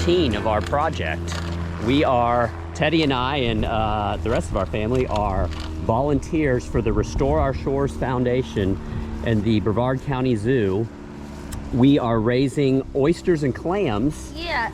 routine of our project. Teddy and I and the rest of our family are volunteers for the Restore Our Shores Foundation and the Brevard County Zoo. We are raising oysters and clams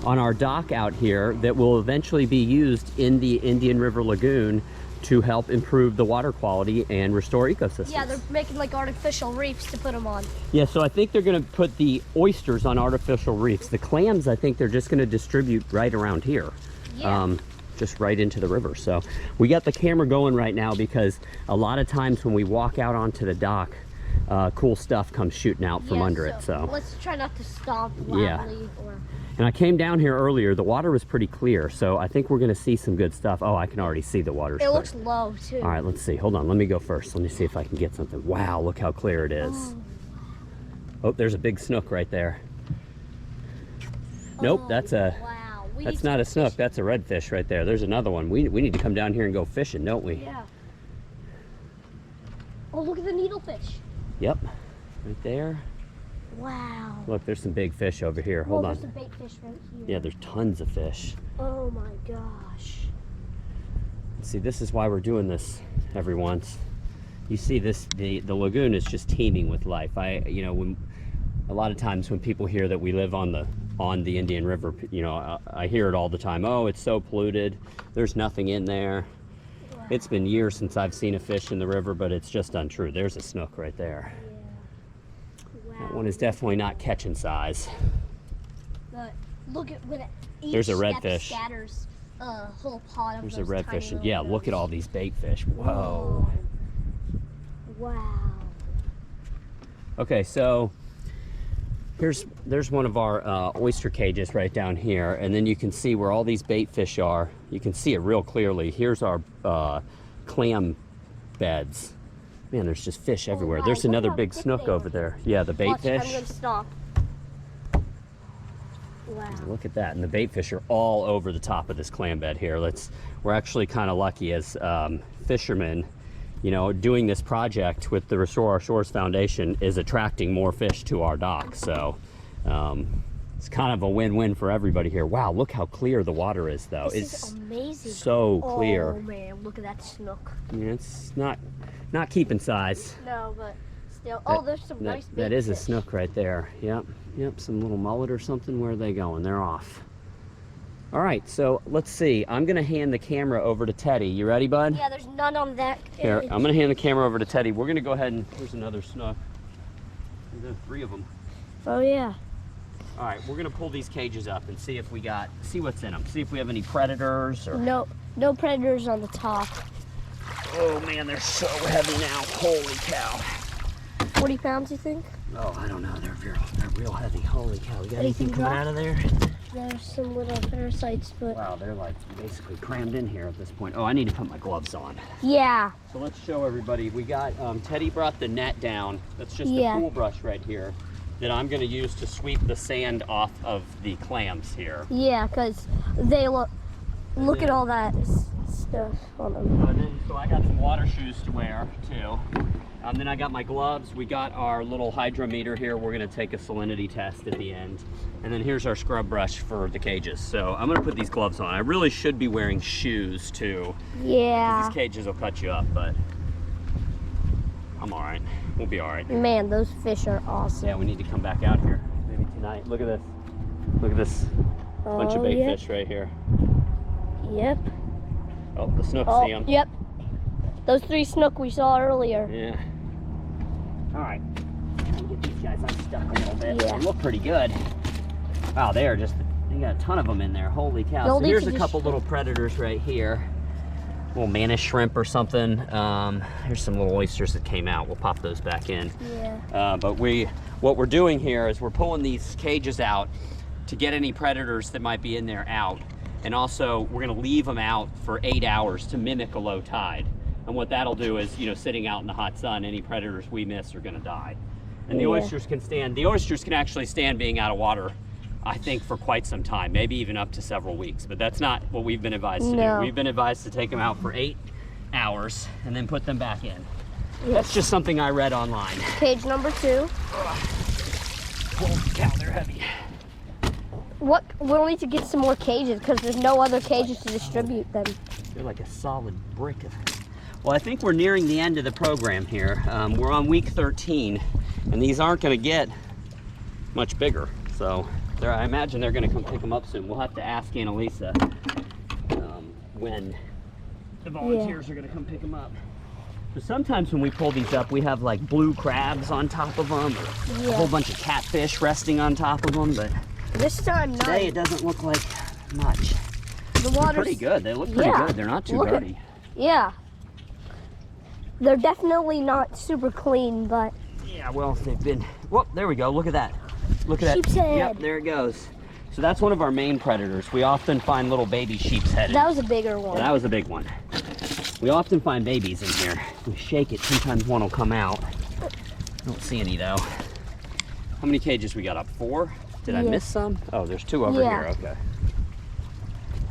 on our dock out here that will eventually be used in the Indian River Lagoon to help improve the water quality and restore ecosystems. Yeah, they're making like artificial reefs to put them on. Yeah, so I think they're gonna put the oysters on artificial reefs. The clams, I think they're just gonna distribute right around here. Yeah. Just right into the river. So we got the camera going right now because a lot of times when we walk out onto the dock, cool stuff comes shooting out from under it. So let's try not to stomp loudly. And I came down here earlier, the water was pretty clear, so I think we're gonna see some good stuff. Oh, I can already see the water. It looks low too. All right, let's see. Hold on, let me go first. Let me see if I can get something. Wow, look how clear it is. Oh, there's a big snook right there. Nope, that's not a snook, that's a redfish right there. There's another one. We need to come down here and go fishing, don't we? Yeah. Oh, look at the needlefish. Yep, right there. Wow. Look, there's some big fish over here. Hold on. There's a bait fish right here. Yeah, there's tons of fish. Oh my gosh. See, this is why we're doing this every once. You see this, the lagoon is just teeming with life. You know, when a lot of times when people hear that we live on the Indian River, you know, I hear it all the time. Oh, it's so polluted. There's nothing in there. Wow. It's been years since I've seen a fish in the river, but it's just untrue. There's a snook right there. Yeah. Wow. That one is definitely not catching size. But look at when each there's a redfish. Scatters a whole pot of There's those a redfish, and tiny yeah, look at all these bait fish. Whoa. Wow. Okay, so there's one of our oyster cages right down here, and then you can see where all these bait fish are. You can see it real clearly. Here's our clam beds. Man, there's just fish everywhere. Wow. There's another big snook over there. Yeah, the bait fish. I'm gonna stop. Wow. Look at that, and the bait fish are all over the top of this clam bed here. We're actually kind of lucky as fishermen. You know, doing this project with the Restore Our Shores Foundation is attracting more fish to our dock. So it's kind of a win-win for everybody here. Wow, look how clear the water is, though. It's amazing. So clear. Oh man, look at that snook. Yeah, it's not keeping size. No, but still. Oh, there's some nice big That is fish. a snook right there. Yep, some little mullet or something. Where are they going? They're off. All right, so let's see. I'm gonna hand the camera over to Teddy. You ready, bud? Yeah, there's none on that. Here, I'm gonna hand the camera over to Teddy. We're gonna go ahead and, here's another snook. There's 3 of them. Oh yeah. All right, we're gonna pull these cages up and see what's in them. See if we have any predators or. No predators on the top. Oh man, they're so heavy now. Holy cow. 40 pounds, you think? Oh, I don't know. They're real heavy. Holy cow. You got Anything anything coming out of there? There's some little parasites, but... Wow, they're like basically crammed in here at this point. Oh, I need to put my gloves on. Yeah. So let's show everybody. We got, Teddy brought the net down. That's just the pool brush right here that I'm gonna use to sweep the sand off of the clams here. Yeah, because they look at all that stuff on them. So I got some water shoes to wear too. Then I got my gloves. We got our little hydrometer here. We're gonna take a salinity test at the end. And then here's our scrub brush for the cages. So I'm gonna put these gloves on. I really should be wearing shoes too. Yeah. These cages will cut you up, but I'm all right. We'll be all right. Man, those fish are awesome. Yeah, we need to come back out here maybe tonight. Look at this. Look at this bunch of bait fish right here. Yep. Oh, the snook, see them? Yep. Those 3 snook we saw earlier. Yeah. All right. Get these guys unstuck a little bit. Yeah. They look pretty good. Wow, they got a ton of them in there. Holy cow. So here's a couple little predators right here. Little mantis shrimp or something. Here's some little oysters that came out. We'll pop those back in. Yeah. But what we're doing here is we're pulling these cages out to get any predators that might be in there out. And also we're gonna leave them out for 8 hours to mimic a low tide. And what that'll do is, you know, sitting out in the hot sun, any predators we miss are gonna die. And the oysters can actually stand being out of water, I think, for quite some time, maybe even up to several weeks. But that's not what we've been advised to do. We've been advised to take them out for 8 hours and then put them back in. That's just something I read online. Cage number 2. Holy cow, they're heavy. we'll need to get some more cages because there's no other cages to distribute them. They're like a solid brick. Well, I think we're nearing the end of the program here. We're on week 13, and these aren't going to get much bigger. So I imagine they're going to come pick them up soon. We'll have to ask Annalisa when the volunteers are going to come pick them up. So sometimes when we pull these up, we have like blue crabs on top of them, or a whole bunch of catfish resting on top of them. But this time, today it doesn't look like much. The water's pretty good. They look pretty good. They're not too dirty. Yeah. They're definitely not super clean, but... Yeah, well, they've been... Whoop, there we go. Look at that. Look at that. Sheep's head. Yep, there it goes. So that's one of our main predators. We often find little baby sheep's head. That was a bigger one. That was a big one. We often find babies in here. We shake it, sometimes one will come out. I don't see any though. How many cages we got up? 4? Did I miss some? Oh, there's 2 over here, okay.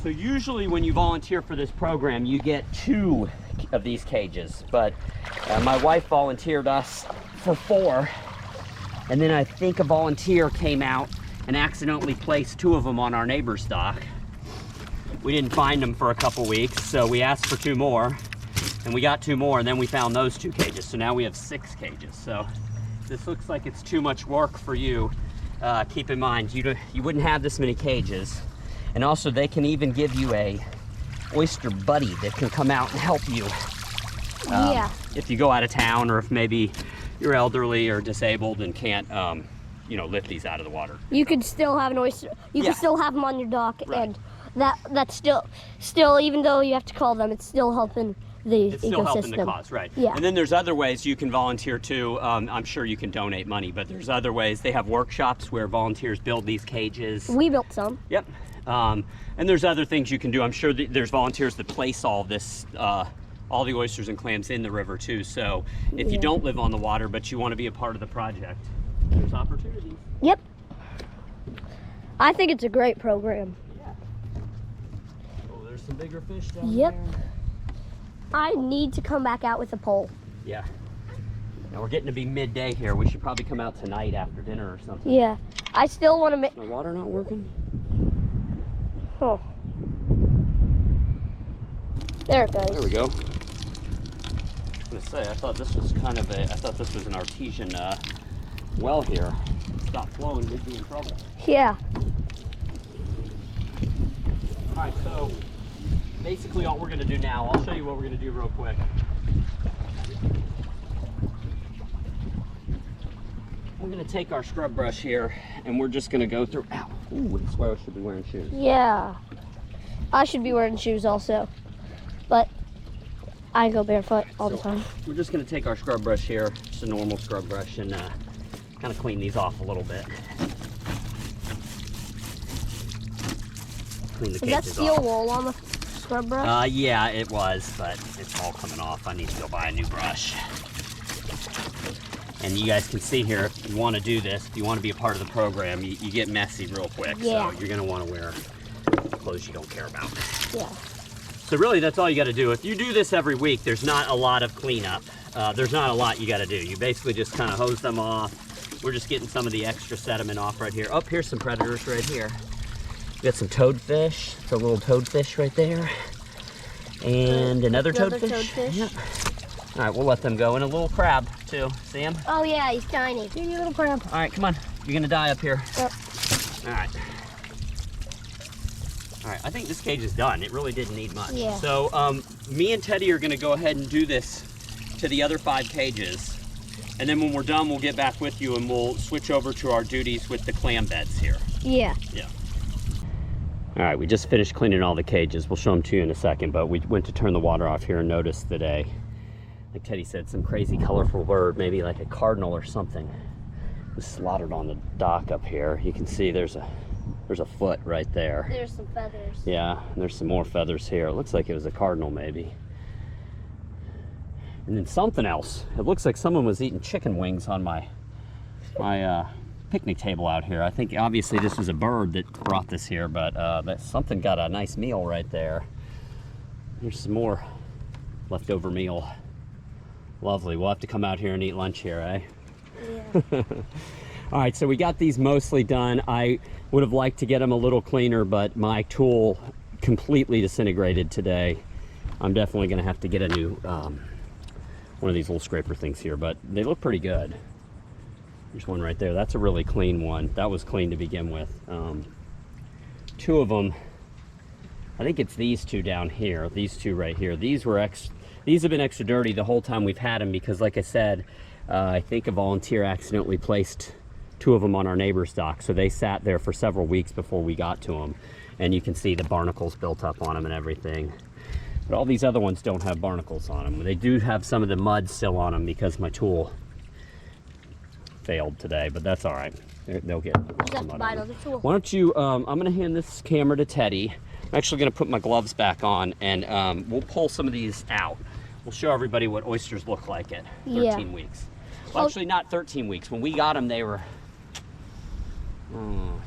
So usually when you volunteer for this program, you get 2 of these cages, but my wife volunteered us for 4, and then I think a volunteer came out and accidentally placed 2 of them on our neighbor's dock. We didn't find them for a couple weeks, so we asked for 2 more, and we got 2 more, and then we found those 2 cages, so now we have 6 cages. So this looks like it's too much work for you. Keep in mind, you wouldn't have this many cages, and also they can even give you a oyster buddy that can come out and help you. If you go out of town, or if maybe you're elderly or disabled and can't, you know, lift these out of the water. You could still have an oyster. You can still have them on your dock, and that's still, even though you have to call them, it's still helping the It's still helping the cause, right? Yeah. And then there's other ways you can volunteer too. I'm sure you can donate money, but there's other ways. They have workshops where volunteers build these cages. We built some. Yep. And there's other things you can do. I'm sure there's volunteers that place all this, all the oysters and clams in the river too. So if you don't live on the water, but you want to be a part of the project, there's opportunities. Yep. I think it's a great program. Yeah. Oh, there's some bigger fish down Yep. there. I need to come back out with a pole. Yeah. Now we're getting to be midday here. We should probably come out tonight after dinner or something. Yeah. I still want to make... The water not working? Oh. There it goes. There we go. I was gonna say, I thought this was kind of I thought this was an artesian well here. Stop flowing, we'd be in trouble. Yeah. All right, so basically all we're gonna do now, I'll show you what we're gonna do real quick. We're gonna take our scrub brush here and we're just gonna go through, ow, ooh, that's why I should be wearing shoes. Yeah. I should be wearing shoes also, but I go barefoot all the time. We're just gonna take our scrub brush here, just a normal scrub brush, and kind of clean these off a little bit. Clean the cages off. Is that steel wool on the scrub brush? Yeah, it was, but it's all coming off. I need to go buy a new brush. And you guys can see here, if you want to do this, if you want to be a part of the program, you get messy real quick. Yeah. So you're going to want to wear clothes you don't care about. Yeah. So really, that's all you got to do. If you do this every week, there's not a lot of cleanup. There's not a lot you got to do. You basically just kind of hose them off. We're just getting some of the extra sediment off right here. Oh, here's some predators right here. We got some toadfish. It's a little toadfish right there. And another toadfish. Yep. All right, we'll let them go. And a little crab, too. See him? Oh, yeah, he's tiny. Teeny little crab. All right, come on. You're going to die up here. Yep. All right. All right, I think this cage is done. It really didn't need much. Yeah. So me and Teddy are going to go ahead and do this to the other 5 cages. And then when we're done, we'll get back with you and we'll switch over to our duties with the clam beds here. Yeah. Yeah. All right, we just finished cleaning all the cages. We'll show them to you in a second, but we went to turn the water off here and noticed that like Teddy said, some crazy colorful bird, maybe like a cardinal or something, was slaughtered on the dock up here. You can see there's a foot right there. There's some feathers. Yeah, and there's some more feathers here. It looks like it was a cardinal maybe. And then something else. It looks like someone was eating chicken wings on my picnic table out here. I think obviously this was a bird that brought this here, but something got a nice meal right there. There's some more leftover meal. Lovely. We'll have to come out here and eat lunch here, eh? Yeah. All right, so we got these mostly done. I would have liked to get them a little cleaner, but my tool completely disintegrated today. I'm definitely gonna have to get a new one of these little scraper things here, but they look pretty good. There's one right there. That's a really clean one. That was clean to begin with. Two of them, I think it's these two down here, these two right here. These have been extra dirty the whole time we've had them because, like I said, I think a volunteer accidentally placed two of them on our neighbor's dock, so they sat there for several weeks before we got to them, and you can see the barnacles built up on them and everything. But all these other ones don't have barnacles on them. They do have some of the mud still on them because my tool failed today, but that's all right. They'll get some mud on them. Why don't you, I'm gonna hand this camera to Teddy. I'm actually gonna put my gloves back on, and we'll pull some of these out. We'll show everybody what oysters look like at 13 weeks. Well, actually not 13 weeks. When we got them, they were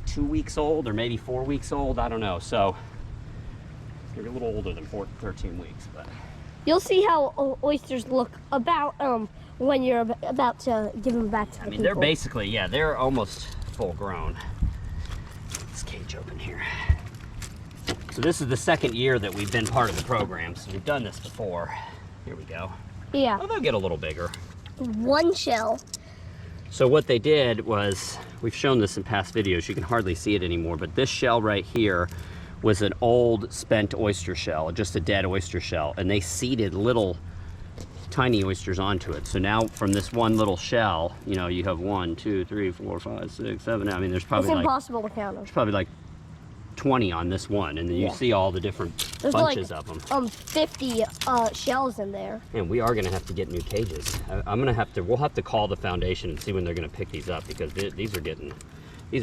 2 weeks old or maybe 4 weeks old. I don't know. So they're a little older than 13 weeks. But you'll see how oysters look about when you're about to give them back to the people. They're basically, yeah, they're almost full grown. Get this cage open here. So this is the second year that we've been part of the program. So we've done this before. Here we go. Yeah. Oh, they'll get a little bigger. One shell. So what they did was, we've shown this in past videos, you can hardly see it anymore, but this shell right here was an old spent oyster shell, just a dead oyster shell, and they seeded little tiny oysters onto it. So now from this one little shell, you know, you have 1, 2, 3, 4, 5, 6, 7, I mean, there's probably it's impossible to count them. There's probably like 20 on this one, and then you see all the different bunches of them. 50 shells in there. And we are gonna have to get new cages. We'll have to call the foundation and see when they're gonna pick these up, because these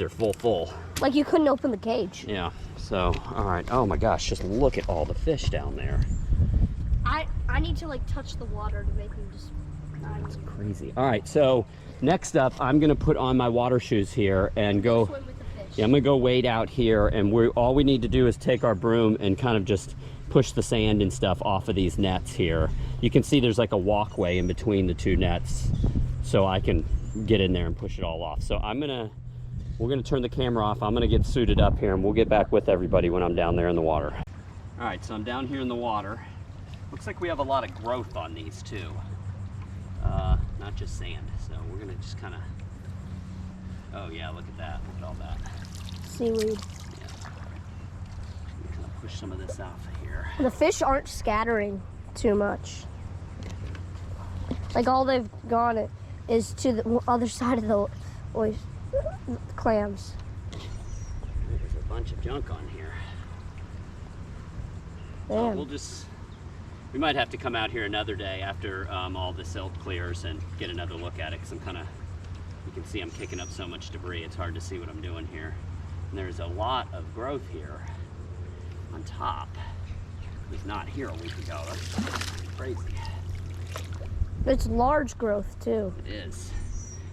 are full. Like you couldn't open the cage. Yeah, so, all right. Oh my gosh, just look at all the fish down there. I need to like touch the water to make them just... That's crazy. All right, so next up, I'm gonna put on my water shoes here and go... Swim with the fish. Yeah, I'm gonna go wade out here, and all we need to do is take our broom and kind of just push the sand and stuff off of these nets here. You can see there's like a walkway in between the two nets, so I can get in there and push it all off. So we're gonna turn the camera off. I'm gonna get suited up here, and we'll get back with everybody when I'm down there in the water. All right, so I'm down here in the water. Looks like we have a lot of growth on these too, not just sand. So we're gonna just kind of, oh yeah, look at that, look at all that. Seaweed. Yeah. Kind of push some of this off of here. The fish aren't scattering too much. Like all they've gone is to the other side of the clams. There's a bunch of junk on here. Damn. We might have to come out here another day after all the silt clears and get another look at it, because you can see I'm kicking up so much debris, it's hard to see what I'm doing here. And there's a lot of growth here on top. It was not here a week ago. That's crazy. It's large growth too. It is.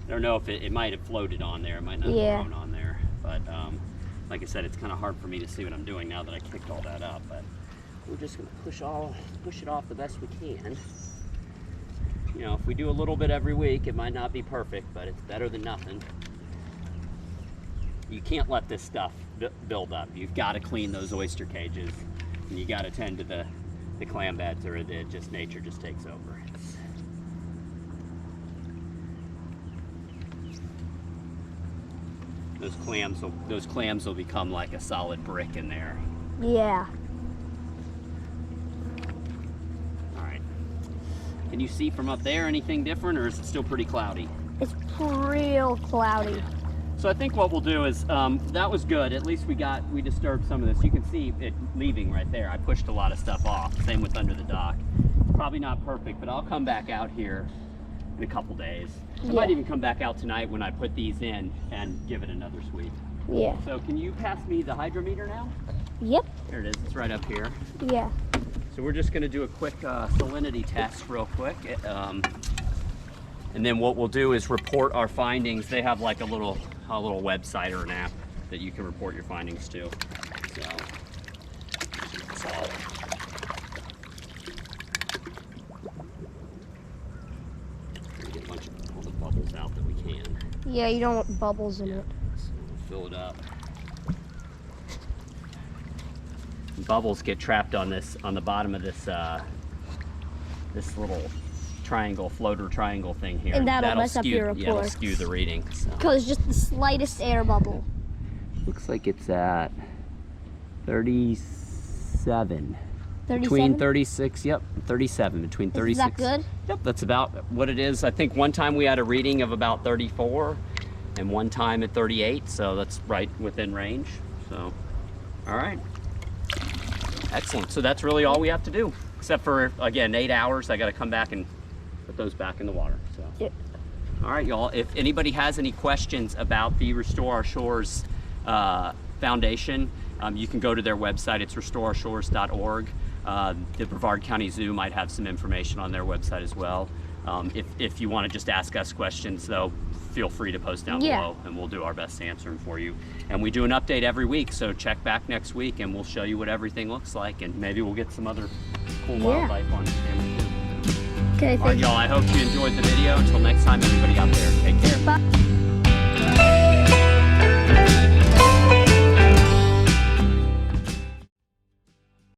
I don't know if it might have floated on there, it might not have grown on there. But like I said, it's kind of hard for me to see what I'm doing now that I kicked all that up. But we're just gonna push it off the best we can. You know, if we do a little bit every week, it might not be perfect, but it's better than nothing. You can't let this stuff build up. You've got to clean those oyster cages, and you got to tend to the clam beds, or nature just takes over. Those clams will become like a solid brick in there. Yeah. Can you see from up there anything different, or is it still pretty cloudy? It's real cloudy. Yeah. So I think what we'll do is, that was good. At least we disturbed some of this. You can see it leaving right there. I pushed a lot of stuff off. Same with under the dock. Probably not perfect, but I'll come back out here in a couple days. I might even come back out tonight when I put these in and give it another sweep. Yeah. So can you pass me the hydrometer now? Yep. There it is. It's right up here. Yeah. So we're just going to do a quick salinity test real quick. And then what we'll do is report our findings. They have like a little website or an app that you can report your findings to. So that's all. Get a bunch of all the bubbles out that we can. Yeah, you don't want bubbles in it. So we'll fill it up. Bubbles get trapped on the bottom of this this little floater triangle thing here. And that'll mess up your Yeah, it'll report. skew the reading. So. Because just the slightest air bubble. Looks like it's at 37. 37? Between 36, yep, 37. Between 36. Is that good? Yep, that's about what it is. I think one time we had a reading of about 34 and one time at 38, so that's right within range. So, all right. Excellent. So that's really all we have to do. Except for, again, 8 hours. I got to come back and put those back in the water. So. Yep. All right, y'all. If anybody has any questions about the Restore Our Shores Foundation, you can go to their website. It's restoreourshores.org. The Brevard County Zoo might have some information on their website as well. If you want to just ask us questions, though, feel free to post down below, and we'll do our best to answer them for you. And we do an update every week, so check back next week, and we'll show you what everything looks like, and maybe we'll get some other cool wildlife on camera too. Okay, All right, y'all. I hope you enjoyed the video. Until next time, everybody out there, take care. Bye.